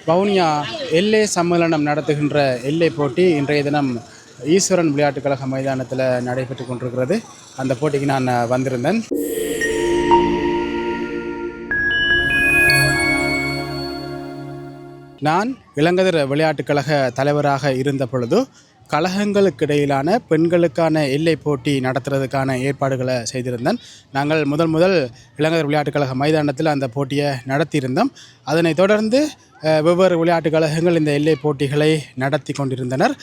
வவுனியா எல்லை சம்மேளனம் நடத்துகின்ற எல்லை போட்டி இன்றைய தினம் ஈஸ்வரன் விளையாட்டுக் கழக மைதானத்தில் நடைபெற்று கொண்டிருக்கிறது. அந்த போட்டிக்கு நான் வந்திருந்தேன். நான் இளங்கதிர் விளையாட்டுக் கழக தலைவராக இருந்த பொழுது கழகங்களுக்கு இடையிலான பெண்களுக்கான எல்லை போட்டி நடத்துறதுக்கான ஏற்பாடுகளை செய்திருந்தேன். நாங்கள் முதல் இளங்கதிர் விளையாட்டுக் கழக மைதானத்தில் அந்த போட்டியை நடத்தியிருந்தோம். அதனைத் தொடர்ந்து வெவ்வேறு விளையாட்டுக் கழகங்கள் இந்த எல்லை போட்டிகளை நடத்தி கொண்டிருந்தனர்.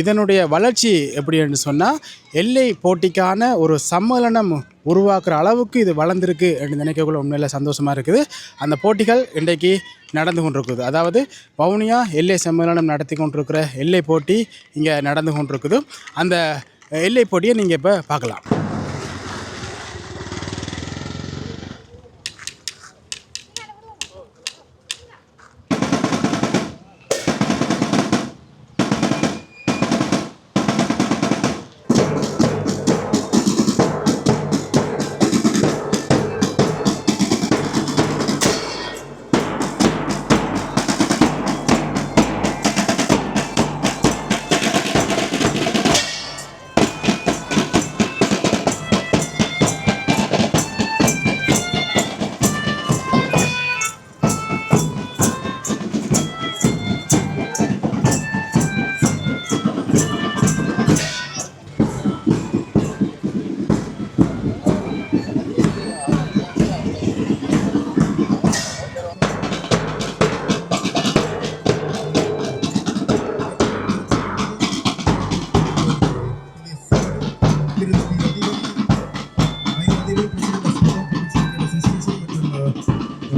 இதனுடைய வளர்ச்சி எப்படி என்று சொன்னால், எல்லை போட்டிக்கான ஒரு சம்மேளனம் உருவாக்குற அளவுக்கு இது வளர்ந்துருக்கு என்று நினைக்கக்குள்ள உண்மையில் சந்தோஷமாக இருக்குது. அந்த போட்டிகள் இன்றைக்கு நடந்து கொண்டிருக்குது. அதாவது வவுனியா எல்லை சம்மேளனம் நடத்தி கொண்டிருக்கிற எல்லை போட்டி இங்கே நடந்து கொண்டிருக்குது. அந்த எல்லை போட்டியை நீங்கள் இப்போ பார்க்கலாம்.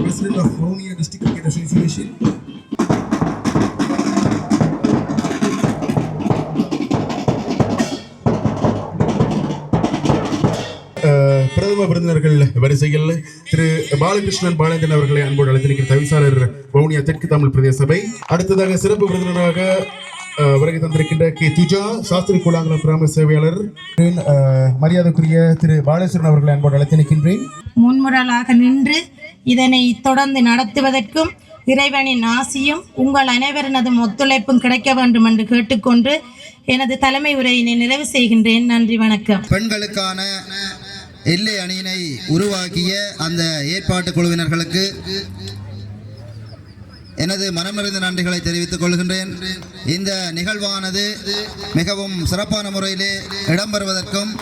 President of Vaunia District Cricket Association. பிரதம விருந்தினர்கள் வரிசையில் திரு பாலகிருஷ்ணன் பாலேந்திரன் அவர்களை அன்போடு அழைத்திருக்கிற தவிசாளர் வவுனியா தெற்கு தமிழ் பிரதேச சபை. அடுத்ததாக சிறப்பு விருந்தினராக வருகை தந்திருக்கின்ற கே துஜா சாஸ்திரி கூழாங்குளம் கிராம சேவையாளர் மரியாதைக்குரிய திரு பாலேஸ்வரன் அவர்களை அன்போடு அழைத்திருக்கின்றேன். முன்முறலாக நின்று இதனை தொடர்ந்து நடத்துவதற்கும் இறைவனின் ஆசியும் உங்கள் அனைவரினதும் ஒத்துழைப்பும் கிடைக்க வேண்டும் என்று கேட்டுக்கொண்டு எனது தலைமை உரையினை நிறைவு செய்கின்றேன். நன்றி, வணக்கம். பெண்களுக்கான எல்லை அணியினை உருவாக்கிய அந்த ஏற்பாட்டு குழுவினர்களுக்கு எனது மனமிருந்த நன்றிகளை தெரிவித்துக் கொள்கின்றேன். இந்த நிகழ்வானது மிகவும் சிறப்பான முறையிலே இடம்பெறுவதற்கும்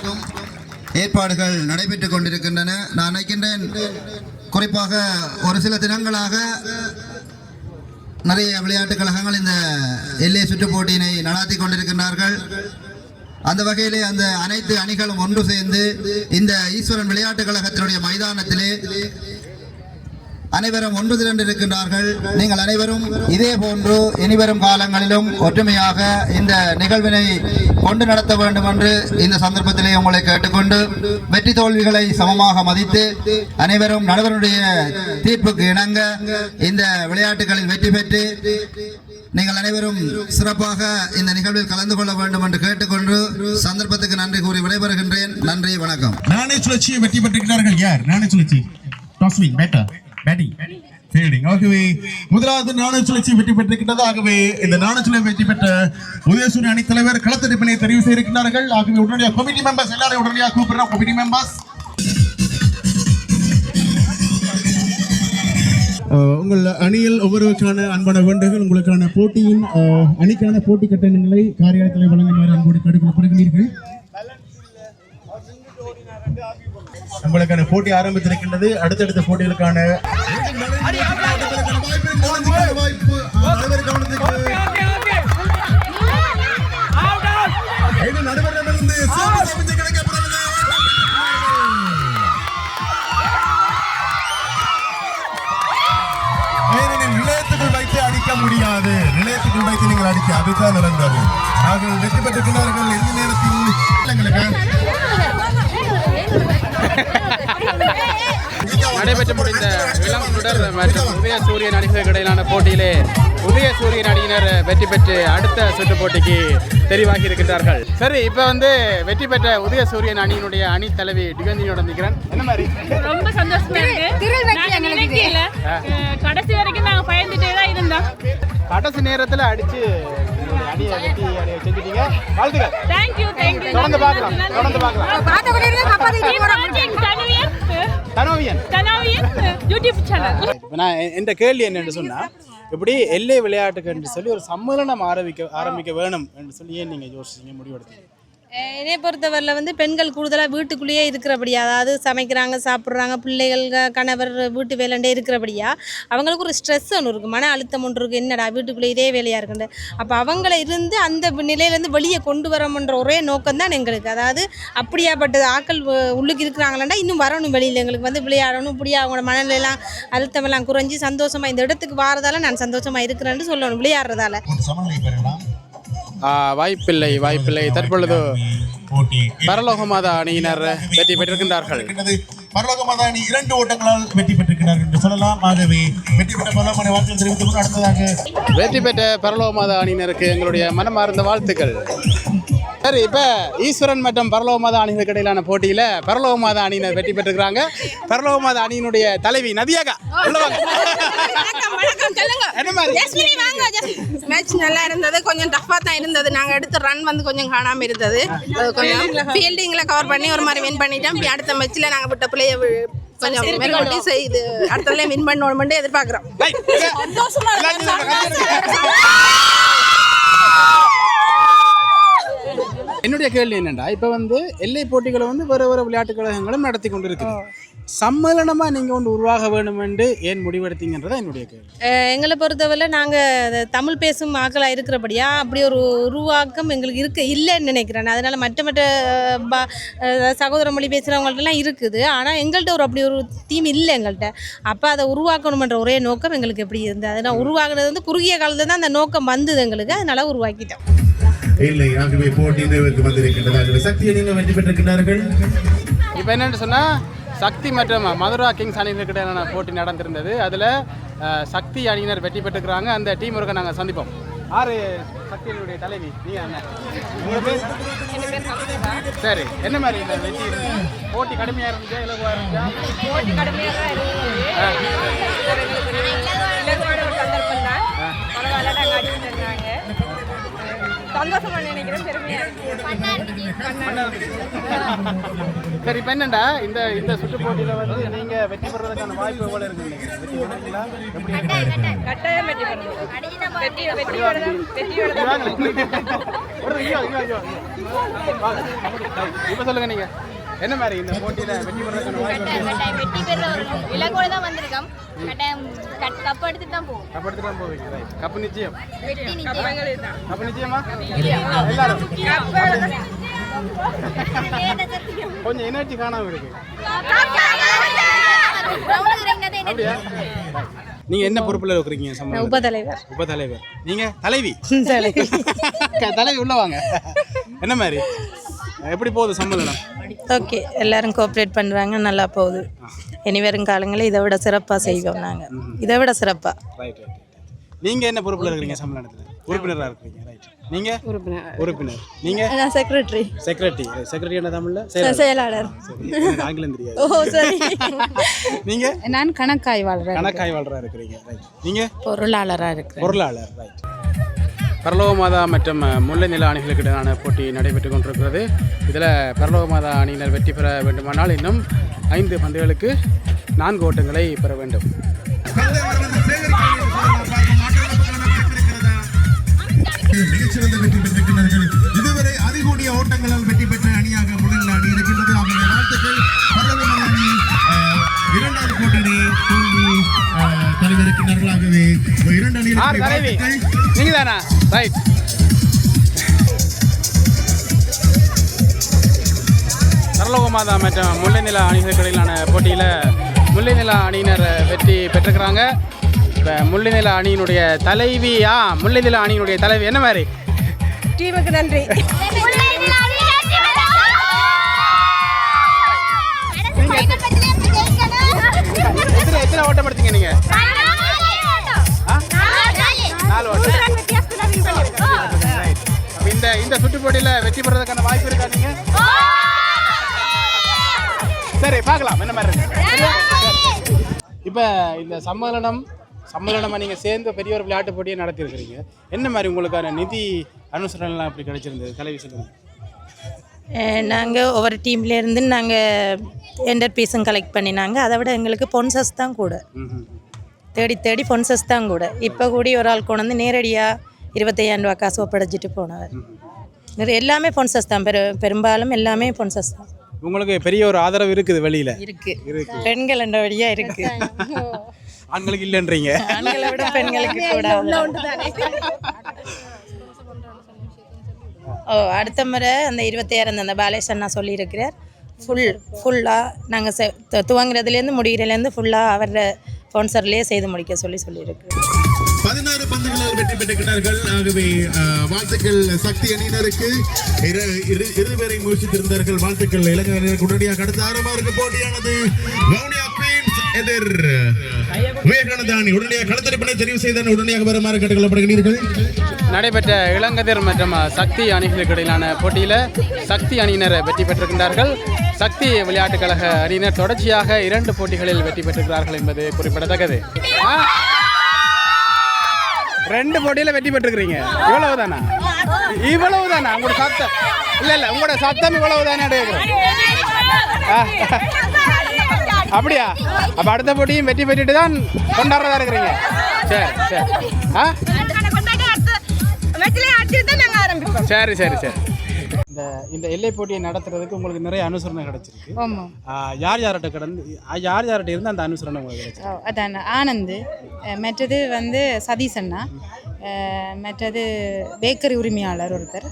ஏற்பாடுகள் நடைபெற்றுக் கொண்டிருக்கின்றன. நான் நினைக்கின்றேன், குறிப்பாக ஒரு சில தினங்களாக நிறைய விளையாட்டுக் கழகங்கள் இந்த எல்லை சுற்றுப் போட்டியினை நடாத்தி கொண்டிருக்கின்றார்கள். அந்த வகையிலே அந்த அனைத்து அணிகளும் ஒன்று சேர்ந்து இந்த ஈஸ்வரன் விளையாட்டுக் கழகத்தினுடைய மைதானத்திலே அனைவரும் ஒன்று திரண்டிருக்கின்றார்கள். நீங்கள் அனைவரும் இதே போன்று இனிவரும் காலங்களிலும் ஒற்றுமையாக இந்த நிகழ்வினை கொண்டு நடத்த வேண்டும் என்று இந்த சந்தர்ப்பத்திலே உங்களை கேட்டுக்கொண்டு, வெற்றி தோல்விகளை சமமாக மதித்து அனைவரும் நடுவருடைய தீர்ப்புக்கு இணங்க இந்த விளையாட்டுகளில் வெற்றி பெற்று நீங்கள் அனைவரும் சிறப்பாக இந்த நிகழ்வில் கலந்து கொள்ள வேண்டும் என்று கேட்டுக்கொண்டு சந்தர்ப்பத்துக்கு நன்றி கூறி விடைபெறுகின்றேன். நன்றி, வணக்கம். நாணய சுழற்சியை வெற்றி பெற்றிருக்கிறார்கள். யார் நாணய சுழற்சி? டாஸ்விங், பேட்டர், பேட்டிங், ஃபீல்டிங். ஆகவே முதலாவது நாணய சுழற்சி வெற்றி பெற்றிருக்கின்றது. ஆகவே இந்த நாணய சுழற்சி வெற்றி பெற்ற உதயசூரிய அணி தலைவர் களத்தடிப்பினை தெரிவு செய்திருக்கிறார்கள். ஆகவே உடனடியாக கமிட்டி மெம்பர்ஸ் எல்லாரும் உடனடியாக கூப்பிடுறோம். கமிட்டி மெம்பர்ஸ், உங்கள் அணியில் ஒவ்வொருவருக்கான அன்பான வேண்டுகள், உங்களுக்கான போட்டியின் அணிக்கான போட்டி கட்டணங்களை காரியாலயத்தில் வழங்குமாறு அன்போடு கேட்டுக்கொள்ளப்படுகிறீர்கள். உங்களுக்கான போட்டி ஆரம்பித்திருக்கின்றது. அடுத்தடுத்த போட்டிகளுக்கான நிலையத்துக்குள் வைத்து அடிக்க முடியாது. நிலையத்துக்குள் வைத்து நீங்கள் அடிக்க, அதுதான் நடந்தது. நாங்கள் வெற்றி பெற்றிருக்கிறார்கள். எந்த நேரத்தில் நடைபெற்று முடிந்த சுடர் மற்றும் உதயசூரியன் அணிகளுக்கு இடையிலான போட்டியிலே உதயசூரியன் அணியினர் வெற்றி பெற்று அடுத்த சுற்று போட்டிக்கு தெரிவாகி இருக்கின்றார்கள். சரி, இப்போ வந்து வெற்றி பெற்ற உதயசூரியன் அணியினுடைய அணி தலைவி டிகந்தினியோட நிற்கிறேன். என்ன மாதிரி? ரொம்ப சந்தோஷமா இருக்கு. நாங்க நினைக்கல, கடைசி வரைக்கும் நாங்க பயந்துட்டே தான் இருந்தோம். கடைசி நேரத்தில் அடிச்சு அடியை வெட்டி அடியை செஞ்சுட்டீங்க. வாழ்த்துக்கள். தேங்க்யூ. தொடர்ந்து பார்க்கலாம். தனவியன் யூடியூப் சேனல். இப்போ நான் இந்த கேள்வி என்னென்னு சொன்னால், இப்படி எல்லை விளையாட்டுக்கு என்று சொல்லி ஒரு சம்மேளனம் ஆரம்பிக்க வேணும் என்று சொல்லி ஏன் நீங்கள் யோசிச்சீங்க, முடிவெடுத்தீங்க? என்னை பொறுத்தவரையில் வந்து பெண்கள் கூடுதலாக வீட்டுக்குள்ளேயே இருக்கிறபடியா, அதாவது சமைக்கிறாங்க, சாப்பிட்றாங்க, பிள்ளைகள் கணவர் வீட்டு வேலைண்டே இருக்கிறபடியா அவங்களுக்கு ஒரு ஸ்ட்ரெஸ் ஒன்று இருக்குது, மன அழுத்தம் ஒன்று இருக்குது. என்னடா வீட்டுக்குள்ளே இதே வேலையாக இருக்குண்டு, அப்போ அவங்கள இருந்து அந்த நிலையிலேருந்து வெளியே கொண்டு வரணுன்ற ஒரே நோக்கம் தான் எங்களுக்கு. அதாவது அப்படியாப்பட்டது ஆக்கள் உள்ளுக்கு இருக்கிறாங்களா இன்னும் வரணும் வெளியில், எங்களுக்கு வந்து விளையாடணும், இப்படி அவங்களோட மனநிலையெல்லாம் அழுத்தமெல்லாம் குறைஞ்சி சந்தோஷமாக இந்த இடத்துக்கு வரதால நான் சந்தோஷமாக இருக்கிறேன்னு சொல்லணும், விளையாடுறதால. வாய்ப்பில்லை. தற்பொழுது பரலோகமாதா அணியினர் வெற்றி பெற்றிருக்கின்றார்கள். பரலோகமாதா அணி 2 ஓட்டங்களால் வெற்றி பெற்றிருக்கிறார்கள் என்று சொல்லலாம். ஆகவே வெற்றி பெற்ற பரலோகமான வாழ்த்துக்கள் தெரிவித்துக் அடுத்ததாக வெற்றி பெற்ற பரலோகமாதா அணியினருக்கு எங்களுடைய மனமார்ந்த வாழ்த்துக்கள். சரி, இப்போ ஈஸ்வரன் மற்றும் பரலோகமாதா அணிகளுக்கு இடையிலான போட்டியில் பரலோகமாதா அணியினர் வெற்றி பெற்றிருக்கிறாங்க. பரலோகமாதா அணியினுடைய தலைவி நதியாகா மேட்ச் நல்லா இருந்தது, கொஞ்சம் டஃப்பாக தான் இருந்தது. நாங்கள் எடுத்த ரன் வந்து கொஞ்சம் காணாமல் இருந்தது. கொஞ்சம் ஃபீல்டிங்கில் கவர் பண்ணி ஒரு மாதிரி வின் பண்ணிட்டோம். அடுத்த மேட்ச்சில் நாங்கள் விட்ட பிள்ளைய கொஞ்சம் மேற்கொண்டு செய்து அடுத்ததுல வின் பண்ணணும்னு எதிர்பார்க்குறோம். என்னுடைய கேள்வி என்னென்னா, இப்போ வந்து எல்லை போட்டிகளை வந்து வேறு விளையாட்டுக் கழகங்களும் நடத்தி கொண்டு இருக்குது. சம்மேளனமாக நீங்கள் ஒன்று உருவாக வேணும் என்று ஏன் முடிவெடுத்தீங்கன்றதான் என்னுடைய கேள்வி. எங்களை பொறுத்தவரை நாங்கள் தமிழ் பேசும் ஆக்களாக இருக்கிறபடியா அப்படி ஒரு உருவாக்கம் எங்களுக்கு இல்லைன்னு நினைக்கிறேன். அதனால் மற்ற சகோதர மொழி பேசுகிறவங்கள்ட்டலாம் இருக்குது, ஆனால் எங்கள்கிட்ட அப்படி ஒரு டீம் இல்லை எங்கள்கிட்ட. அப்போ அதை உருவாக்கணுமென்ற ஒரே நோக்கம் எங்களுக்கு எப்படி இருந்தது. அதனால் உருவாக்குறது வந்து குறுகிய காலத்தில் தான் அந்த நோக்கம் வந்தது எங்களுக்கு, அதனால் உருவாக்கிட்டோம். இல்லை, ஆகவே போட்டி நிறைவுக்கு வந்திருக்கின்றது. சக்தியை நீங்கள் வெற்றி பெற்றிருக்கிறார்கள். இப்போ என்னென்னு சொன்னால், சக்தி மற்றும் மதுரா கிங்ஸ் அணிகளுக்கு இடையிலான போட்டி நடந்திருந்தது. அதில் சக்தி அணியினர் வெற்றி பெற்றுக்கிறாங்க. அந்த டீம் ஒருக்க நாங்கள் சந்திப்போம். ஆறு சக்தியினுடைய தலைவி நீங்கள் என்ன? சரி, என்ன மாதிரி இந்த வெற்றி போட்டி கடுமையாக இருந்துச்சா இலகுவாக இருந்துச்சா? போட்டி கடுமையாக தான் சந்தோஷமா நினைக்கிறேன், பெருமையா சரி. இப்போ என்னண்டா இந்த சுற்று போட்டியில் வந்து நீங்கள் வெற்றி பெறுவதற்கான வாய்ப்பு எவ்வளோ இருக்குங்க? கட்டாயம் வெற்றி இப்போ சொல்லுங்க, நீங்க என்ன மாதிரி இந்த போட்டியில வெற்றி பெறுவதற்கான வாய்ப்பு? வெற்றி பெறுவோம் இலக்கோட தான் வந்திருக்கோம். கப் எடுத்துட்டு தான் போவோம். கப் எடுத்துட்டு தான் போவீங்க. ரைட். கப் நிச்சயம். வெற்றி நிச்சயம். கப் நிச்சயமா? எல்லாரும் கொஞ்சம் எனர்ஜி காணாம இருக்கு. அப்படியா? நீங்க என்ன பொறுப்புல இருக்கிறீங்க? உபதலைவர். நீங்க தலைவி? தலைவி உள்ள வாங்க. என்ன மாதிரி எப்படி போகுது சம்மேளனம்? ஓகே, எல்லாரும் கோஆப்ரேட் பண்ணுறாங்க, நல்லா போகுது. இனி வரும் காலங்களில் இதை விட சிறப்பாக செய்வோம். நாங்கள் இதை விட சிறப்பாக. ரைட். நீங்கள் என்ன பொறுப்பில் இருக்கிறீங்க சம்மேளனத்தில்? உறுப்பினராக இருக்கிறீங்க. ரைட். நீங்கள் உறுப்பினர். நீங்கள்? நான் செக்ரட்டரி. செக்ரட்டரி என்ன தமிழில்? செயலாளர். ஆங்கிலம் தெரியாது. ஓ சரி. நீங்கள்? நான் கணக்காய்வாளராக இருக்கிறீங்க. ரைட். நீங்கள்? பொருளாளராக இருக்கிறேன். பொருளாளர். ரைட். பரலோகமாதா மற்றும் முல்லைநில அணிகளுக்கு இடையிலான போட்டி நடைபெற்றுக் கொண்டிருக்கிறது. இதில் பரலோகமாதா அணியினர் வெற்றி பெற வேண்டுமானால் இன்னும் 5 பந்துகளுக்கு 4 ஓட்டங்களை பெற வேண்டும். மிகச்சிறந்த வெற்றி பெற்றிருக்கிறார்கள். இதுவரை அதிகூடிய ஓட்டங்களால் வெற்றி பெற்ற அணியாக முல்லைநில அணி இருக்கின்றது. அவருடைய வாழ்த்துக்கள். பரலோகமாதா அணி 2வது போட்டியை தோல்வி தலைவருக்கின்றார்களாகவே 2 அணிகளுக்கு வாழ்த்துக்கள். நீங்க தானா? ரைட். பரலோகமாதா மற்றும் முல்லைநில அணிகளுக்கு இடையிலான போட்டியில் முல்லைநில அணியினர் வெற்றி பெற்றிருக்கிறாங்க. இப்போ முல்லைநில அணியினுடைய தலைவியா? முல்லைநில அணியினுடைய தலைவி என்ன மாதிரி? டீமுக்கு நன்றி. எத்தனை எத்தனை ஓட்டம் எடுத்தீங்க நீங்க? 4 ஓட்டம். அப்ப இந்த சுற்று போட்டியில வெற்றி பெறதுக்கான வாய்ப்பு இருக்கா நீங்க? சரி பார்க்கலாம் என்ன மாதிரி இருக்கு. இப்போ இந்த சம்மேளனமாக நீங்கள் சேர்ந்து பெரிய ஒரு விளையாட்டு போட்டியை நடத்தியிருக்கிறீங்க. என்ன மாதிரி உங்களுக்கான நிதி அனுசரணைலாம் எப்படி கிடைச்சிருந்தது தலைவி சொல்லுங்கள். நாங்கள் ஒவ்வொரு டீம்லேருந்து நாங்கள் என்டர் பீஸும் கலெக்ட் பண்ணினாங்க. அதை விட எங்களுக்கு ஸ்பான்சர்ஸ் தான் கூட, தேடி ஸ்பான்சர்ஸ் தான் கூட. இப்போ கூடி ஒரு ஆள் கொண்டு வந்து நேரடியாக 25,000 ரூபா காசு ஒப்படைச்சிட்டு போனவர். எல்லாமே ஸ்பான்சர்ஸ் தான், பெரும்பாலும் எல்லாமே ஸ்பான்சர்ஸ் தான். உங்களுக்கு பெரிய ஒரு ஆதரவு இருக்குது வெளியில்? இருக்குது, பெண்கள் என்ற வழியாக இருக்குது. ஆண்களுக்கு இல்லைன்றீங்க? ஆண்களை விட பெண்களுக்கு கூட. அடுத்த முறை அந்த 26 அந்த பாலேஷ் அண்ணா சொல்லியிருக்கிறார். ஃபுல்லாக நாங்கள் துவங்குறதுலேருந்து முடிகிறதுலேருந்து ஃபுல்லாக அவரோட ஸ்பான்சர்லேயே செய்து முடிக்க சொல்லியிருக்கிறோம். 16 பந்துகளால் வெற்றி பெற்றிருக்கிறார்கள். ஆகவே வாழ்த்துக்கள் சக்தி அணியினருக்கு. இருவரை முயற்சித்திருந்தார்கள். வாழ்த்துக்கள் இலங்கை அணியினருக்கு. உடனடியாக அடுத்த ஆரம்பமாக போட்டியானது வவுனியா குயின்ஸ் எதிர் விவேகானந்தா அணி. உடனடியாக களத்தரிப்பினை தெரிவு செய்த உடனடியாக வருமாறு கேட்டுக்கொள்ளப்படுகிறீர்கள். நடைபெற்ற இளங்கதிர் மற்றும் சக்தி அணிகளுக்கு இடையிலான போட்டியில் சக்தி அணியினர் வெற்றி பெற்றிருக்கின்றார்கள். சக்தி விளையாட்டுக் கழக அணியினர் தொடர்ச்சியாக 2 போட்டிகளில் வெற்றி பெற்றிருக்கிறார்கள் என்பது குறிப்பிடத்தக்கது. 2 போட்டியில் வெற்றி பெற்றுக்கிறீங்க. இவ்வளவுதானா? உங்களோட சத்தம் இல்லை உங்களோட சத்தம் இவ்வளவுதானே எடுக்கிறோம். அப்படியா? அப்போ அடுத்த போட்டியும் வெற்றி பெற்றுட்டு தான் கொண்டாடுறதா இருக்கிறீங்க. சரி சரி. இந்த எல்லை போட்டியை நடத்துறதுக்கு உங்களுக்கு நிறைய அனுசரணை கிடைச்சிருக்கு. யார் யார்கிட்ட இருந்து அந்த அனுசரணை உங்களுக்கு கிடைச்சிருக்கு? அதான் ஆனந்த், மற்றது சதீஷ் அண்ணா, மற்றது பேக்கரி உரிமையாளர் ஒருத்தர்,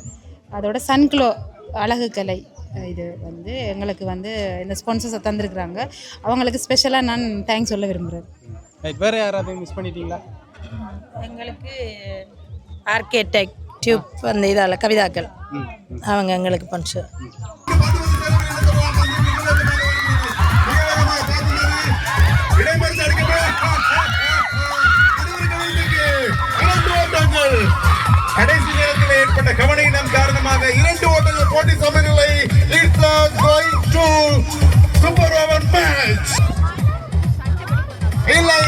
அதோட சன்க்ளோ அழகு கலை இது எங்களுக்கு இந்த ஸ்பான்சர்ஸை தந்திருக்கிறாங்க. அவங்களுக்கு ஸ்பெஷலாக நான் தேங்க்ஸ் சொல்ல விரும்புகிறேன். வேறு யாராவது மிஸ் பண்ணிட்டீங்களா? எங்களுக்கு ஆர்கிடெக்ட் டியூப் இதால் கவிதாக்கள் அவங்க எங்களுக்கு ஸ்பான்சர். கடைசி நேரத்தில் ஏற்பட்ட கவனம் காரணமாக 2 ஓட்டங்கள் போட்டி சமநிலை. It's going to super over match. இல்லை,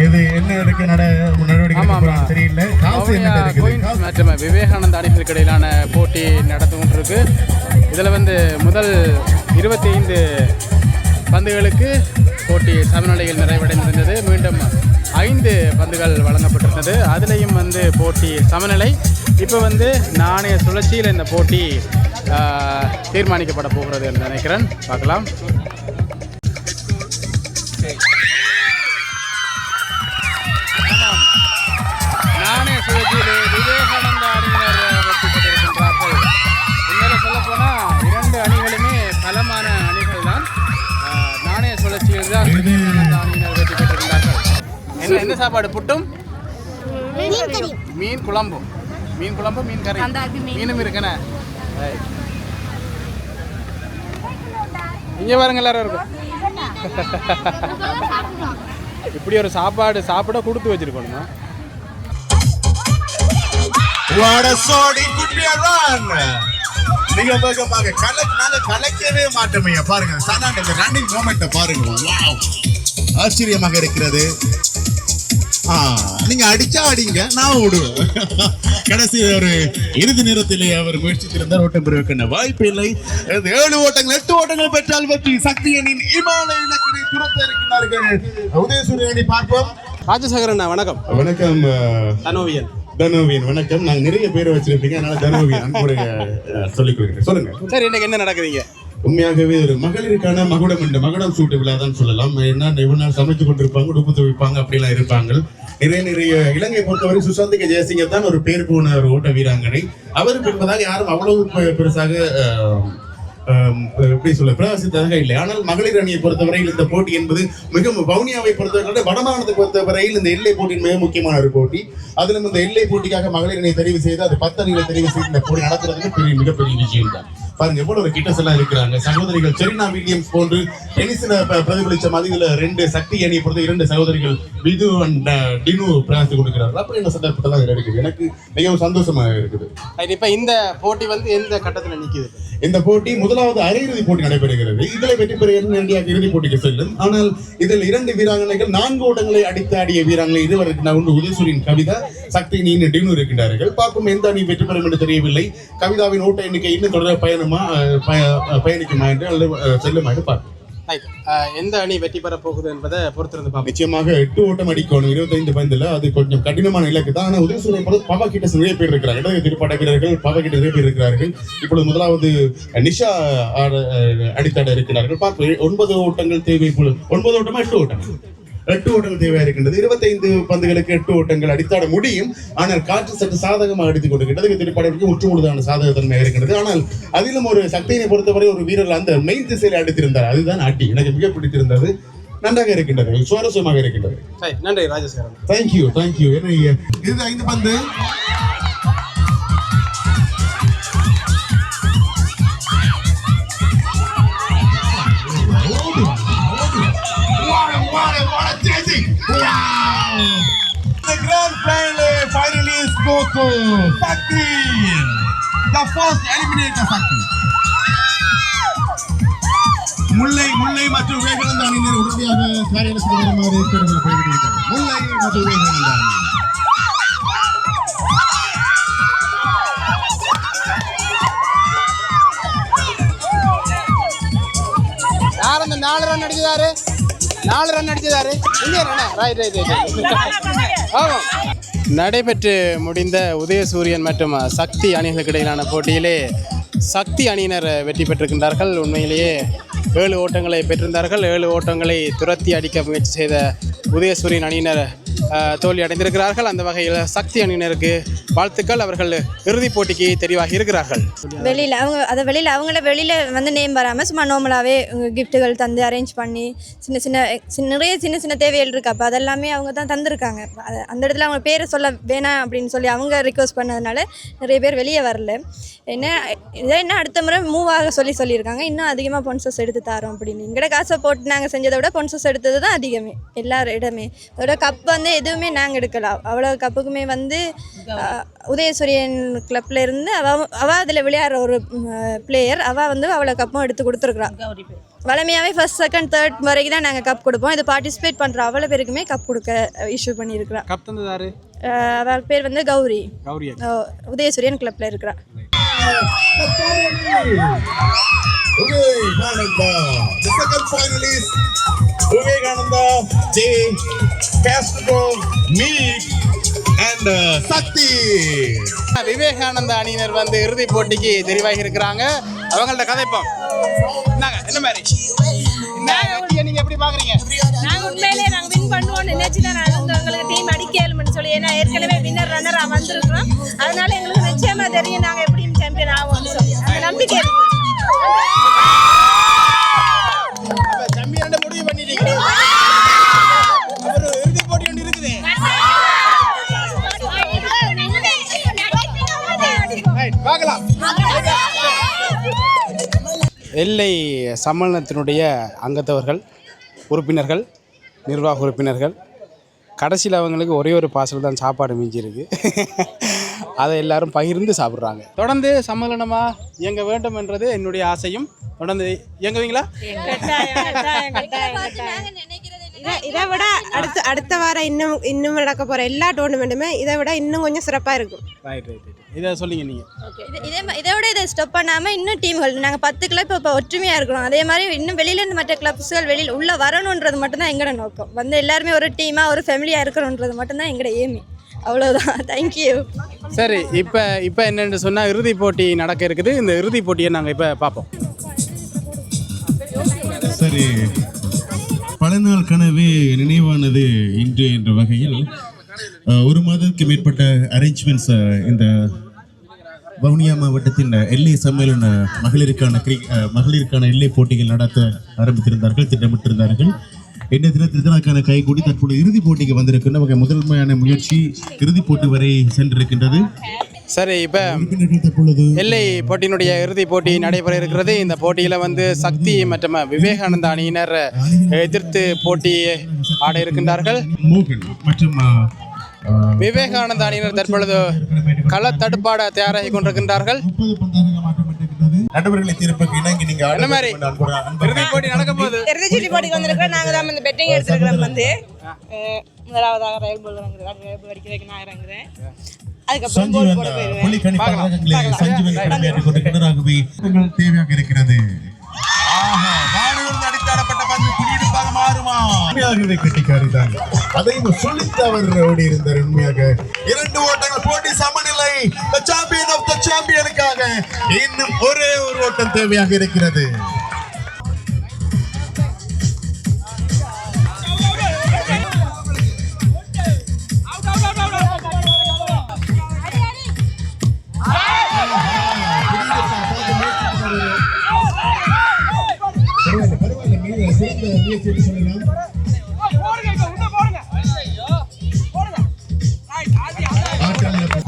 இது என்ன நடவடிக்கை தெரியல. மற்றும் விவேகானந்தா அணிகளுக்கு இடையிலான போட்டி நடந்து கொண்டிருக்கு. இதில் முதல் 25 பந்துகளுக்கு போட்டி சமநிலையில் நிறைவடைந்திருந்தது. மீண்டும் 5 பந்துகள் வழங்கப்பட்டிருந்தது. அதுலேயும் போட்டி சமநிலை. இப்போ நாணய சுழற்சியில் இந்த போட்டி தீர்மானிக்கப்பட போகிறது என்று நினைக்கிறேன். பார்க்கலாம். நாணய சுழற்சியில் விவேகானந்தா அணியினர் வெற்றி பெற்றிருக்கின்றார்கள். உண்மையில சொல்லப்போனால் 2 அணிகளுமே பலமான அணிகள் தான். நாணய சுழற்சியில் தான் விவேகானந்தா அணியினர் வெற்றி பெற்றிருந்தார்கள். என்ன சாப்பாடு? புட்டும் மீன் குழம்பும். மீன் கறி, மீனும் இருக்கண்ணே. இங்கே பாருங்க, எல்லாரும் இருக்கும். இப்படி ஒரு சாப்பாடு சாப்பிட கொடுத்து வச்சிருக்கணுமா? நீங்க கலக்கவே மாட்டோமே. பாருங்க ரன்னிங் மொமெண்ட்டை பாருங்க. ஆச்சரியமாக இருக்கிறது. நீங்க அடிச்சா அடிங்க, நான் விடுவேன். கடைசி ஒரு இறுதி நேரத்திலே அவர் முயற்சித்திருந்தார். ஓட்டம் பெறுவதற்கான வாய்ப்பு இல்லை. 7 ஓட்டங்கள் 8 ஓட்டங்கள் பெற்றால் வெற்றி. சக்தி அணியின் இமாலய இலக்கினை துரத்த இருக்கிறார்கள். உதயசூரிய அணி பார்ப்போம். ராஜசேகரன் வணக்கம். வணக்கம். தனோவியன் வணக்கம். நாங்க நிறைய பேர் வச்சிருப்பீங்க, அதனால தனோவியன் சொல்லிக் கொடுக்குறேன். சொல்லுங்க சார், இன்னைக்கு என்ன நடக்குதுங்க? உண்மையாகவே ஒரு மகளிருக்கான மகுடம் சூட்டு விழா தான் சொல்லலாம். என்ன இவ்வளவு நாள் சமைச்சு கொண்டிருப்பாங்க, உடுப்பு துவைப்பாங்க, அப்படிலாம் இருப்பாங்க. நிறைய இலங்கை பொறுத்தவரை சுசாந்திக ஜெயசிங்க தான் ஒரு பேர் போன ஒரு ஓட்ட வீராங்கனை. அவருக்கு என்பதாக யாரும் அவ்வளவு பெருசாக எப்படி சொல்ல பிரகாசித்ததாக இல்லை. ஆனால் மகளிர் அணியை பொறுத்தவரையில் இந்த போட்டி என்பது மிக வவுனியாவை பொறுத்தவரை வடமாகாணத்தை பொறுத்தவரையில் இந்த எல்லை போட்டியின் மிக முக்கியமான ஒரு போட்டி. அதிலும் இந்த எல்லை போட்டிக்காக மகளிர் அணியை தெரிவு செய்து அது 10 அணிகளை தெரிவு செய்து இந்த போட்டி நடத்துறது மிகப்பெரிய விஷயம் தான். பாருங்க எவ்வளவு ஒரு கிட்டஸ் எல்லாம் இருக்கிறாங்க. சகோதரிகள் செரினா வில்லியம்ஸ் போன்று டென்னிஸ்ல பிரதிபலிச்ச மாதிரி இதுல 2 சக்தி அணியை பொறுத்து 2 சகோதரிகள் விது அண்ட் டினு பிரயாசம் கொடுக்கிறார்கள். அப்படி என்ன சந்தர்ப்பத்தெல்லாம் இதுல இருக்குது. எனக்கு மிகவும் சந்தோஷமா இருக்குது. இப்ப இந்த போட்டி வந்து எந்த கட்டத்துல நிக்குது? இந்த போட்டி முதலாவது அரையிறுதி போட்டி நடைபெறுகிறது. இதில் வெற்றி பெறுகிறது நேரடியாக இறுதிப் போட்டிக்கு செல்லும். ஆனால் இதில் 2 வீராங்கனைகள் 4 ஓட்டங்களை அடித்தாடிய வீராங்கனை இதுவரை ஒன்று உதயசூரின் கவிதா, சக்தி நீனு டினு இருக்கின்றார்கள். பார்க்கும் எந்த அணி வெற்றி பெறும் என்று தெரியவில்லை. கவிதாவின் ஓட்ட எண்ணிக்கை இன்னும் தொடர பயணிக்குமா என்று அல்லது செல்லுமா என்று பார்ப்போம். எந்த அணி வெற்றி பெற போகுது என்பதை பொறுத்திருந்து பார்ப்போம். நிச்சயமாக 8 ஓட்டம் அடிக்கணும் 25 பந்துல. அது கொஞ்சம் கடினமான இலக்கு தான். ஆனால் உதயசூரியை பொறுத்து பவா கிட்ட நிறைய பேர் இருக்கிறார்கள். இடது திருப்பாட்ட வீரர்கள் பவா கிட்ட நிறைய பேர் இருக்கிறார்கள். இப்பொழுது முதலாவது நிஷா அடித்தாட இருக்கிறார்கள். பார்ப்போம் 9 ஓட்டங்கள் தேவை. 9 ஓட்டமா 8 ஓட்டங்கள் 8 ஓட்டங்கள் தேவையா இருக்கின்றது. 25 பந்துகளுக்கு 8 ஓட்டங்கள் அடித்தாட முடியும். ஆனால் காற்று சற்று சாதகமாக அடித்துக் கொண்டிருக்கின்றது. திருப்பாடலுக்கு முற்றுமுழுதான சாதகத்தன்மை இருக்கின்றது. ஆனால் அதிலும் ஒரு சக்தியினை பொறுத்தவரை ஒரு வீரர் அந்த மெயின் திசையில் அடித்திருந்தார். அதுதான் அடி எனக்கு மிக பிடித்திருந்தது. நன்றாக இருக்கின்றது, சுவாரஸ்யமாக இருக்கின்றது. நன்றி ராஜசேகரன். Thank you thank you. இது 5 பந்து. The grand finalist goes to Sakti, the first eliminator Sakti. முல்லை மற்றும் விவேகானந்த அணியினர் உறுதியாக காரியத்துக்கு வருமாறு கேட்டுக்கொள்ளப்படுகிறார்கள். முல்லை மற்றும் விவேகானந்த அணி. யார் அந்த 4 ரன் அடிச்சதாரு? 4 ரன் அடிச்சதாரு? நடைபெற்று முடிந்த உதயசூரியன் மற்றும் சக்தி அணிகளுக்கு இடையிலான போட்டியிலே சக்தி அணியினர் வெற்றி பெற்றிருக்கின்றார்கள். உண்மையிலேயே 7 ஓட்டங்களை பெற்றிருந்தார்கள். 7 ஓட்டங்களை துரத்தி அடிக்க முயற்சி செய்த உதயசூரியன் அணியினர் தோல்வி அடைந்திருக்கிறார்கள். அந்த வகையில் சக்தி அணியினருக்கு வாழ்த்துக்கள். அவர்கள் இறுதிப் போட்டிக்கு தெரிவாகி இருக்கிறார்கள். வெளியில் அவங்கள வந்து நேம் வராமல் சும்மா நார்மலாகவே கிஃப்ட்டுகள் தந்து அரேஞ்ச் பண்ணி நிறைய சின்ன தேவைகள் இருக்குது. அப்போ அதெல்லாமே அவங்க தான் தந்திருக்காங்க. அந்த இடத்துல அவங்க பேரை சொல்ல வேணாம் அப்படின்னு சொல்லி அவங்க ரிக்வஸ்ட் பண்ணதுனால நிறைய பேர் வெளியே வரல. என்ன அடுத்த முறை மூவ் ஆக சொல்லியிருக்காங்க. இன்னும் அதிகமாக பொன்சஸ் எடுத்து தரோம் அப்படின்னு. எங்கட காசை போட்டு நாங்கள் செஞ்சதை விட பொன்சஸ் எடுத்தது தான் அதிகமே எல்லாரிடமே. அதோட கப் வந்து எதுவுமே நாங்கள் எடுக்கலாம். அவ்வளோ கப்புக்குமே வந்து உதயசூரியன் கிளப்பில் இருந்து அவள் அதில் விளையாடுற ஒரு பிளேயர். அவள் வந்து அவ்வளோ கப்பும் எடுத்து கொடுத்துருக்குறான். வளமையாகவே ஃபர்ஸ்ட் செகண்ட் தேர்ட் வரைக்கும் தான் நாங்கள் கப் கொடுப்போம். இது பார்ட்டிசிபேட் பண்ணுற அவ்வளோ பேருக்குமே கப் கொடுக்க இஷ்யூ பண்ணியிருக்கிறான். கப் தந்ததாரு? அவள் பேர் வந்து கௌரி. உதயசூரியன் கிளப்பில் இருக்கிறான். Vivekananda, Jay, Castro, Meek and Sakti. Vivekananda அணியினர் வந்து இறுதிப் போட்டிக்கு தெரிவாகி இருக்கிறாங்க. அவங்கள்ட்ட கதைப்போம். என்ன மாதிரி நீங்க எப்படி பாக்குறீங்க? நாங்க உண்மையிலேயே நாங்க வின் பண்ணுவோம்னு நினைச்சு தான் நாங்க உங்களுக்கு டீம் அடிக்கலும்னு சொல்லி, ஏன்னா ஏற்கனவே வின்னர் ரன்னரா வந்திருக்கிறோம். அதனால எங்களுக்கு நிச்சயமா தெரியும் நாங்க எப்படியும் சாம்பியன் ஆவோம்னு சொல்லி அந்த நம்பிக்கை இருக்கு. முடிவு பண்ணிட்டீங்க. இறுதிப் போட்டி ஒன்று இருக்குது. பார்க்கலாம். எல்லை சம்மேளனத்தினுடைய அங்கத்தவர்கள், உறுப்பினர்கள், நிர்வாக உறுப்பினர்கள், கடைசியில் அவங்களுக்கு ஒரே ஒரு பார்சல் தான் சாப்பாடு மிஞ்சிருக்கு. அதை எல்லாரும் பகிர்ந்து சாப்பிட்றாங்க. தொடர்ந்து சம்மேளனமாக இயங்க வேண்டும் என்றது என்னுடைய ஆசையும். தொடர்ந்து இயங்குவீங்களா? இதை விட அடுத்த வாரம் இன்னும் நடக்க போகிற எல்லா டோர்னமெண்ட்டுமே இதை விட இன்னும் கொஞ்சம் சிறப்பாக இருக்கும். ரைட். இதை சொல்லிங்க நீங்கள். இதை விட இதை ஸ்டாப் பண்ணாமல் இன்னும் டீம்கள் நாங்கள் 10 கிளப் இப்போ ஒற்றுமையாக இருக்கிறோம். அதே மாதிரி இன்னும் வெளியிலேருந்து மற்ற கிளப்ஸ்கள் வெளியில் உள்ளே வரணுன்றது மட்டும்தான் எங்களோட நோக்கம். வந்து எல்லாருமே ஒரு டீமாக ஒரு ஃபேமிலியாக இருக்கணுன்றது மட்டும்தான் எங்களோட ஏமி. அவ்வளோதான். தேங்க்யூ. சரி, இப்போ என்னென்னு சொன்னால் இறுதிப் போட்டி நடக்க இருக்குது. இந்த இறுதிப் போட்டியை நாங்கள் இப்போ பார்ப்போம். சரி, பல நாள் கனவு நினைவானது இன்று என்ற வகையில் 1 மாதத்துக்கு மேற்பட்ட அரேஞ்ச்மெண்ட்ஸ் இந்த வவுனியா மாவட்டத்தின் எல்லை சம்மேளன மகளிருக்கான எல்லை போட்டிகள் நடத்த ஆரம்பித்திருந்தார்கள், திட்டமிட்டிருந்தார்கள். இந்த தினத்தில் இதற்கான கைகூடி தற்போது இறுதிப் போட்டிக்கு வந்திருக்கின்ற முதன்மையான முயற்சி இறுதிப் போட்டி வரை சென்றிருக்கின்றது. சரி, இப்போ எல்லை போட்டியினுடைய இறுதி போட்டி நடைபெற இருக்கிறது. இந்த போட்டியில் வந்து சக்தி மற்றும் விவேகானந்த அணியினர் எதிர்த்து போட்டி ஆட இருக்கின்றார்கள். விவேகானந்த அணியினர் தற்பொழுது கள தடுப்பாட தயாராகி கொண்டிருக்கின்றார்கள். நடுவர்களை தீர்ப்புக்கு இணங்கி நீங்க என்ன மாதிரி இறுதி போட்டி நடக்க போகுது? இறுதி சுற்றி போட்டிக்கு வந்திருக்கோம். நாங்கள் தான் இந்த பெட்டிங் எடுத்துருக்கிறோம். வந்து முதலாவதாக ரயில் போல் அடிக்கிறதுக்கு நான் இறங்குறேன். அதுக்கப்புறம் போல் போட போயிடுவேன். தேவையாக இருக்கிறது. அடித்தாடப்பட்ட பந்து குடியிருப்பாக மாறுமா? கெட்டிக்காரிதான் அதையும் சொல்லித்து அவர் ஓடி இருந்தார். உண்மையாக 2 ஓட்டங்கள் போட்டி சமநிலை. சாம்பியன் ஆஃப் த சாம்பியனுக்காக இன்னும் ஒரே ஒரு ஓட்டம் தேவையாக இருக்கிறது.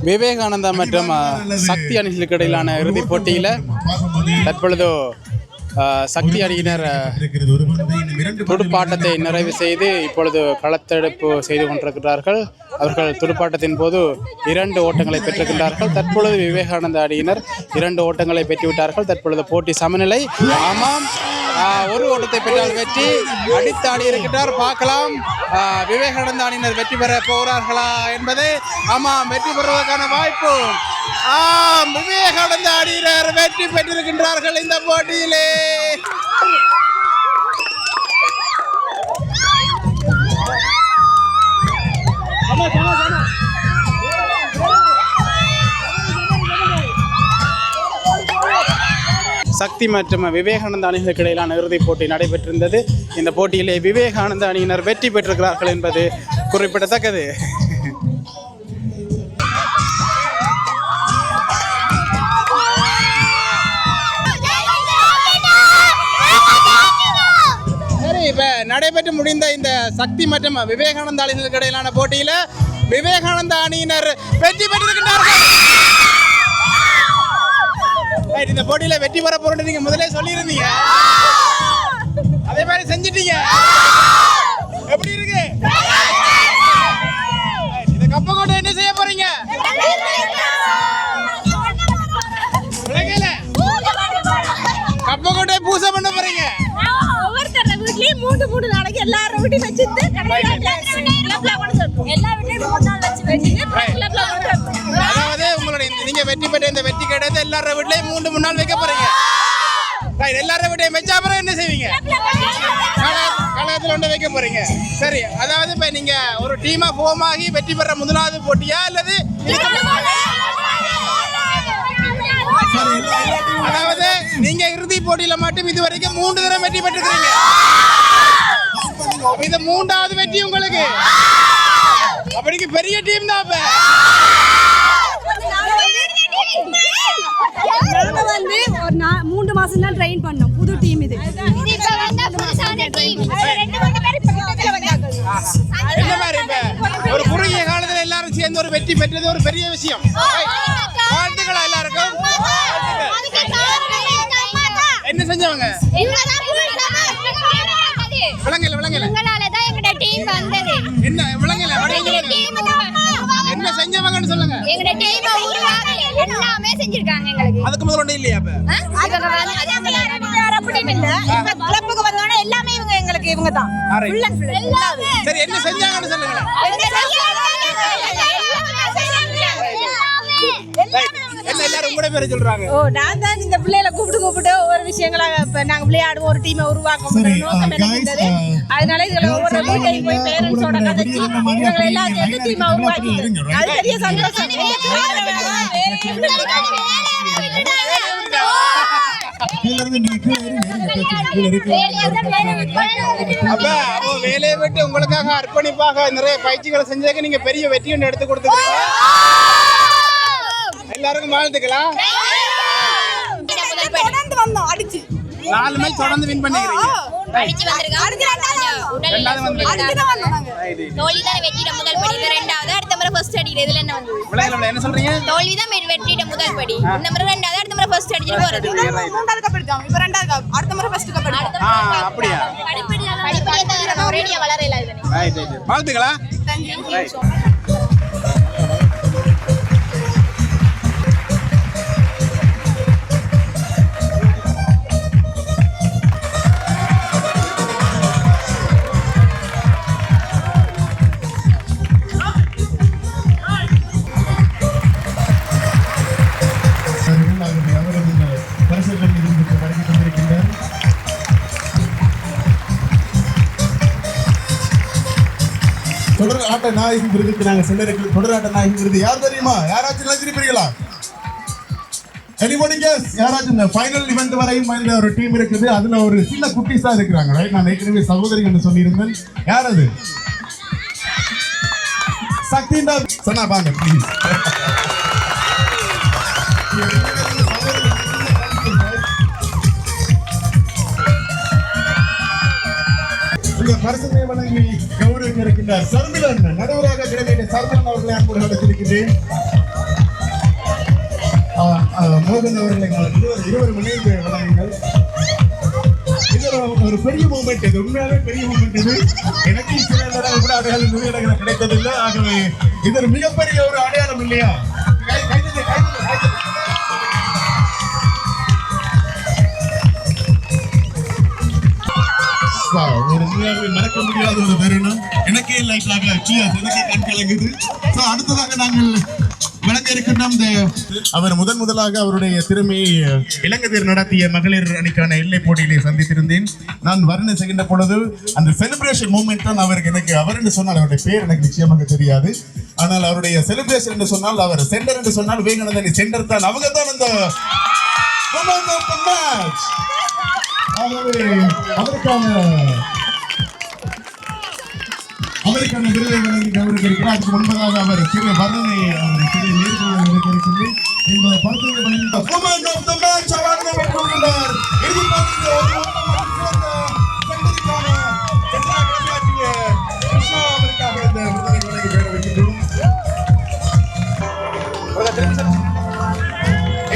விவேகானந்தா மற்றும் சக்தி அணிகளுக்கு இடையிலான இறுதிப் போட்டியில் தற்பொழுது சக்தி அணியினர் துடுப்பாட்டத்தை நிறைவு செய்து இப்பொழுது களத்தெடுப்பு செய்து கொண்டிருக்கிறார்கள். அவர்கள் துடுப்பாட்டத்தின் போது 2 ஓட்டங்களை பெற்றிருக்கின்றார்கள். தற்பொழுது விவேகானந்த அணியினர் 2 ஓட்டங்களை பெற்றுவிட்டார்கள். தற்பொழுது போட்டி சமநிலை. ஆமாம், ஒரு ஓட்டத்தை பெற்றால் வெற்றி. அடித்தாடி இருக்கின்றார். பார்க்கலாம் விவேகானந்த அணியினர் வெற்றி பெற போகிறார்களா என்பது. ஆமாம், வெற்றி பெறுவதற்கான வாய்ப்பு. விவேகானந்த அணியினர் வெற்றி பெற்றிருக்கின்றார்கள் இந்த போட்டியிலே. சக்தி மற்றும் விவேகானந்த அணிகளுக்கு இடையிலான இறுதிப் போட்டி நடைபெற்றிருந்தது. இந்த போட்டியிலே விவேகானந்த அணியினர் வெற்றி பெற்றிருக்கிறார்கள் என்பது குறிப்பிடத்தக்கது. சரி, இப்போ நடைபெற்று முடிந்த இந்த சக்தி மற்றும் விவேகானந்த அணிகளுக்கு இடையிலான போட்டியில் விவேகானந்த அணியினர் வெற்றி பெற்றிருக்கின்றார்கள். இந்த போட்டியில வெற்றி பெற போறோம்னு நீங்க முதல்ல சொல்லியிருந்தீங்க. அதே மாதிரி செஞ்சிட்டீங்க. எப்படி இருக்கு? இந்த கப்ப கோட்டை என்ன செய்ய போறீங்க? கப்ப கோட்டை பூசை பண்ண போறீங்க. ஒவ்வொருத்தர வீட்லயும் 3 நாளைக்கு எல்லாரும் வீட்டையும் வச்சிட்டு எல்லா வீட்லயும் 3 நாள் வச்சு அதாவது உங்களுடைய நீங்க வெற்றி பெற்ற இந்த வெற்றி கிடையாது. எல்லாரும் வீட்லயும் 3 நாள் வைக்க போறீங்க. எல்லாரும் வீட்டையும் வச்சா அப்புறம் என்ன செய்வீங்க? கழகத்தில் ஒன்று வைக்க போறீங்க. சரி, அதாவது இப்ப நீங்க ஒரு டீமா ஃபார்ம் ஆகி வெற்றி பெற முதலாவது போட்டியா அல்லது அதாவது நீங்க இறுதி போட்டியில மட்டும் இதுவரைக்கும் 3 தடவை வெற்றி பெற்றிருக்கீங்க. இது 3வது வெற்றி உங்களுக்கு. அப்படிக்கு பெரிய டீம் தான். நாங்க வந்து ஒரு 3 மாசம் தான் ட்ரெயின் பண்ணோம். புது டீம் இது. என்ன மாதிரி ஒரு குறுகிய காலத்துல எல்லாரும் சேர்ந்து ஒரு வெற்றி பெற்றது ஒரு பெரிய விஷயம். வாழ்த்துக்களா எல்லாருக்கும். என்ன செஞ்சவங்க? விளங்கல. என்ன விளங்கல? என்ன செஞ்சவங்கன்னு சொல்லுங்க. எல்லாமே செஞ்சிருக்காங்க எங்களுக்கு. அதுக்கு முதல்ல ஒண்ணு இல்லையா? அப்படின்னு இல்ல. இப்ப கிளப்புக்கு வந்தோட எல்லாமே இவங்க தான். சரி, என்ன செஞ்சாங்கன்னு சொல்லுங்க. எல்லாரும் கூட பேர சொல்றாங்க. நான் தான் இந்த பிள்ளைகளை கூப்பிட்டு ஒவ்வொரு விஷயங்களாக இப்ப நாங்க விளையாடுவோம், ஒரு டீமை உருவாக்கும் நோக்கம் எனக்கு இருந்தது. அதனால இதுல ஒவ்வொரு வீட்டையும் போய் பேரண்ட்ஸோட கதைச்சு இவங்க எல்லாம் சேர்ந்து டீமா உருவாக்கி அது பெரிய சந்தோஷம். அப்போ வேலையை விட்டு உங்களுக்காக அர்ப்பணிப்பாக நிறைய பயிற்சிகளை செஞ்சதுக்கு நீங்க பெரிய வெற்றி ஒன்று எடுத்து கொடுத்துருக்கீங்க. எல்லாருக்கும் வாழ்த்துக்கலாம். 4 மேட்ச் தொடர்ந்து வின் பண்ணிக்கிறீங்க. தோழி தான் வெற்றிட முதல் படி, 2வது அடுத்த முறை ஃபர்ஸ்ட் அடி மாட்டேங்குது இதுல என்ன வந்து விளையாடல என்ன சொல்றீங்க? தோல்விதான் வெற்றியோட முதல் படி. இந்த முறை ரெண்டாவது, அடுத்த முறை ஃபர்ஸ்ட் அடிச்சிட்டு போறது. மூன்றாவது கப் எடுக்கலாம், இப்போ ரெண்டாவது கப், அடுத்த முறை ஃபர்ஸ்ட் கப் எடுக்கலாம். அப்படியா? படிப்படியா தான் ஒரேடியா வளரல இது. ரைட். வாழ்த்துக்களா? தொடர் ஆட்ட நாயகி விருதுக்கு நாங்கள் சென்னைக்கு தொடர் ஆட்ட நாயகி விருது யார் தெரியுமா? யாராச்சும் நினைச்சிருப்பீங்களா? Anybody guess? யாராச்சும் இந்த ஃபைனல் இவெண்ட் வரையும் ஒரு டீம் இருக்குது, அதுல ஒரு சின்ன குட்டீஸா இருக்கிறாங்க, ரைட்? நான் ஏற்கனவே சகோதரி என்று சொல்லியிருந்தேன். யார் அது? சக்திண்டா சொன்னா பாங்க ப்ளீஸ். இந்த பரிசனை வழங்கி கௌரவிக்க இருக்கின்றார் சர்மிலன். நடுவராக கிடைத்த சர்மிலன் அவர்களை அன்போடு அழைத்திருக்கிறேன். மோகன் அவர்களை இருவர் இணைந்து வழங்குங்கள். இது ஒரு பெரிய மூமெண்ட், இது உண்மையாவே பெரிய மூமெண்ட். இது எனக்கு சில இடங்கள் கூட அடையாளம் நிறைய இடங்கள் கிடைத்ததில்லை. ஆகவே இது ஒரு மிகப்பெரிய ஒரு அடையாளம் இல்லையா? ஒரு உண்மையாகவே மறக்க முடியாத ஒரு தருணம். எனக்கே லைட்டாக எனக்கே கண் கலங்குது. அடுத்ததாக நாங்கள் வழங்க இருக்கின்றோம். அவர் முதலாக அவருடைய திறமையை இலங்கையர் நடத்திய மகளிர் அணிக்கான எல்லை போட்டியிலே சந்தித்திருந்தேன். நான் வர்ணனை செய்கின்ற பொழுது அந்த செலிப்ரேஷன் மூமெண்ட் தான் அவருக்கு, எனக்கு அவர் என்று சொன்னால் அவருடைய பேர் எனக்கு நிச்சயமாக தெரியாது, ஆனால் அவருடைய செலிப்ரேஷன் என்று சொன்னால், அவர் சென்டர் என்று சொன்னால் வேகநந்தனி சென்டர் தான், அவங்க தான் அந்த அதற்கான விருதை வழங்கி கௌரவிக்கிறார். அதுக்கு முன்பதாக அவர் சிறிய வர்ணனை, அவர் சிறிய நேர்காணல் இருக்கிறது. இந்த பரிசுகளை வழங்கி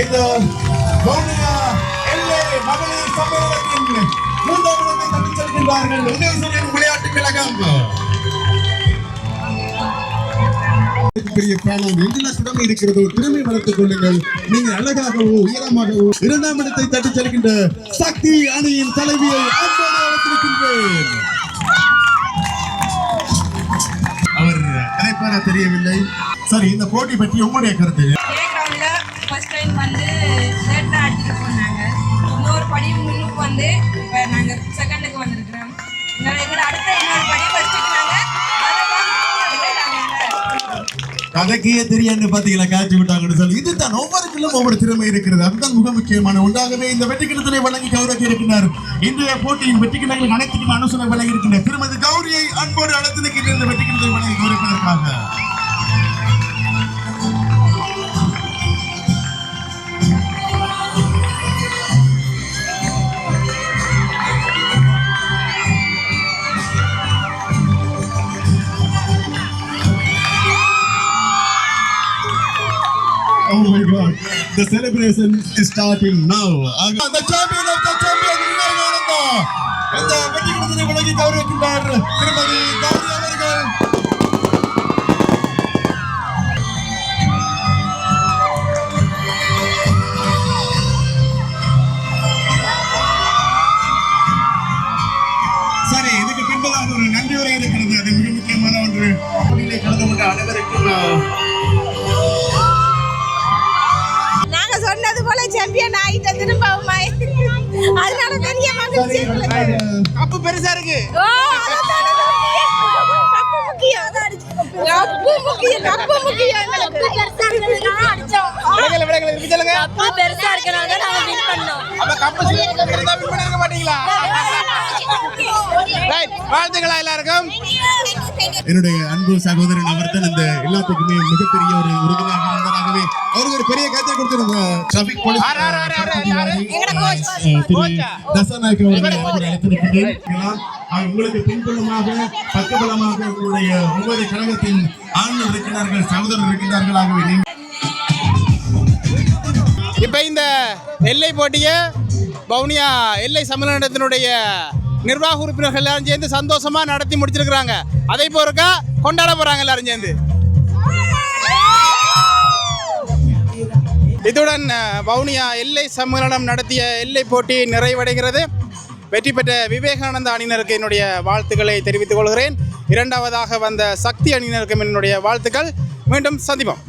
இந்த வவுனியா எல்லை மகளிர் சம்மேளனத்தின் 3ஆம் இடத்தை தட்டிச் செல்கின்றார்கள் உதயசூரியன் விளையாட்டுக் கழகம். பெரிய பேனல் எந்த திறமை இருக்கிறதோ திறமை வளர்த்துக் கொள்ளுங்கள். நீங்கள் அழகாகவோ உயரமாகவோ 2ஆம் இடத்தை தட்டிச் செல்கின்ற சக்தி அணியின் தலைவியை அன்போடு அழைத்திருக்கின்றேன். அவர் கலைப்பாரா தெரியவில்லை. சரி, இந்த போட்டி பற்றி உங்களுடைய கருத்து? ஃபர்ஸ்ட் டைம் வந்து ஷர்ட் அடிச்சுட்டு போனாங்க. இன்னொரு படி முன்னுக்கு வந்து இப்போ நாங்கள் செகண்டுக்கு வந்திருக்கிறோம். எங்களோட அடுத்த இன்னொரு படி ஃபர்ஸ்ட்டுக்கு கதைக்கே தெரியான்னு பாத்தீங்களா, காட்சி விட்டாங்கன்னு சொல்லி. இதுதான் ஒவ்வொருக்கும் ஒவ்வொரு திறமை இருக்கிறது, அதுதான் மிக முக்கியமான ஒன்றாகவே. இந்த வெற்றி கிணத்தினை வழங்கி கௌரவிக்க இருக்கிறார். இன்றைய போட்டியின் வெற்றி கிணங்கள் அனைத்துக்கும் அனுசரணை வழங்கி இருக்கின்ற திருமதி கௌரியை அன்போடு அழைத்து நிற்கின்ற இந்த வெற்றி கிணத்தை வழங்கி கௌரவிப்பதற்காக. Oh my God! The celebration is starting now. The champion of the champion Vivekananda இந்த வெற்றி கிணத்தினை வழங்கி கௌரவிக்கின்றார் திருமதி கௌரி அவர்கள். சரி, இதுக்கு பின்பதாக ஒரு நன்றி உரை இருக்கிறது, அது மிக முக்கியமான ஒன்று. போட்டியிலே கலந்து கொண்ட அனைவருக்கும் சொன்னது போல சாம்பியன் ஆயிட்ட திரும்பவும், அதனால பெரிய மகிழ்ச்சி. கப்பு பெருசா இருக்கு. வாழ்த்துக்களா எல்லாருக்கும். என்னுடைய அன்பு சகோதரன் அவர்தான் இந்த எல்லாத்துக்குமே மிகப்பெரிய ஒரு உறுதுணையாக இருந்தாராகவே அவருக்கு ஒரு பெரிய கருத்தை கொடுத்திருந்த டிராபிக் போலீஸ் தசநாயக் அவர்களை அழைத்திருக்கின்றேன். உங்களுக்கு பின்புலமாக பக்கபலமாக உங்களுடைய ஒவ்வொரு கழகத்தின் ஆண்கள் இருக்கிறார்கள், சகோதரர் இருக்கின்றார்கள். ஆகவே நீங்கள் இப்போ இந்த எல்லை போட்டியை வவுனியா எல்லை சம்மேளனத்தினுடைய நிர்வாக உறுப்பினர்கள் எல்லாரும் சேர்ந்து சந்தோஷமாக நடத்தி முடிச்சிருக்கிறாங்க. அதை போறக்கா கொண்டாட போகிறாங்க எல்லாரும் சேர்ந்து. இத்துடன் வவுனியா எல்லை சம்மேளனம் நடத்திய எல்லை போட்டி நிறைவடைகிறது. வெற்றி பெற்ற விவேகானந்த அணியினருக்கு என்னுடைய வாழ்த்துக்களை தெரிவித்துக் கொள்கிறேன். இரண்டாவதாக வந்த சக்தி அணியினருக்கும் என்னுடைய வாழ்த்துக்கள். மீண்டும் சந்திப்போம்.